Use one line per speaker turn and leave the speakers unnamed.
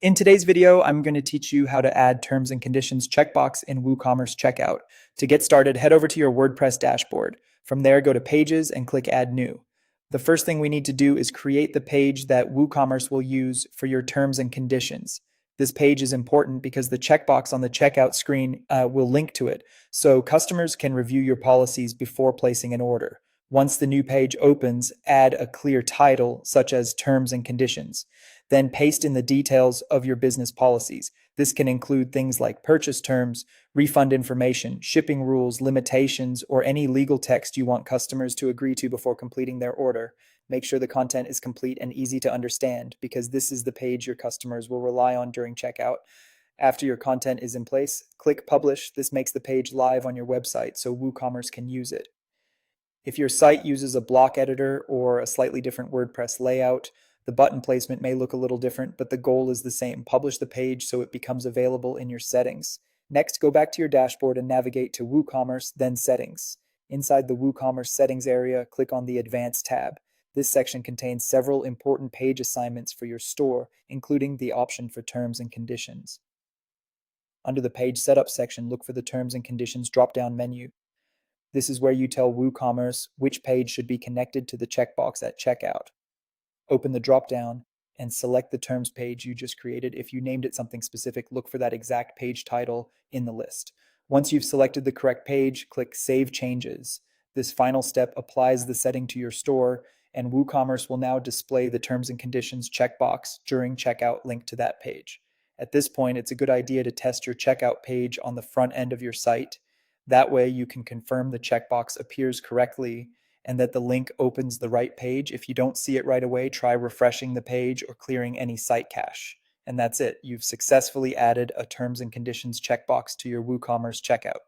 In today's video, I'm going to teach you how to add terms and conditions checkbox in WooCommerce checkout. To get started, head over to your WordPress dashboard. From there, go to Pages and click Add New. The first thing we need to do is create the page that WooCommerce will use for your terms and conditions. This page is important because the checkbox on the checkout screen will link to it, so customers can review your policies before placing an order. Once the new page opens, add a clear title, such as Terms and Conditions. Then paste in the details of your business policies. This can include things like purchase terms, refund information, shipping rules, limitations, or any legal text you want customers to agree to before completing their order. Make sure the content is complete and easy to understand, because this is the page your customers will rely on during checkout. After your content is in place, click Publish. This makes the page live on your website so WooCommerce can use it. If your site uses a block editor or a slightly different WordPress layout, the button placement may look a little different, but the goal is the same. Publish the page so it becomes available in your settings. Next, go back to your dashboard and navigate to WooCommerce, then Settings. Inside the WooCommerce Settings area, click on the Advanced tab. This section contains several important page assignments for your store, including the option for terms and conditions. Under the Page Setup section, look for the Terms and Conditions drop-down menu. This is where you tell WooCommerce which page should be connected to the checkbox at checkout. Open the drop-down and select the terms page you just created. If you named it something specific, look for that exact page title in the list. Once you've selected the correct page, click Save Changes. This final step applies the setting to your store, and WooCommerce will now display the terms and conditions checkbox during checkout linked to that page. At this point, it's a good idea to test your checkout page on the front end of your site. That way you can confirm the checkbox appears correctly and that the link opens the right page. If you don't see it right away, try refreshing the page or clearing any site cache. And that's it. You've successfully added a terms and conditions checkbox to your WooCommerce checkout.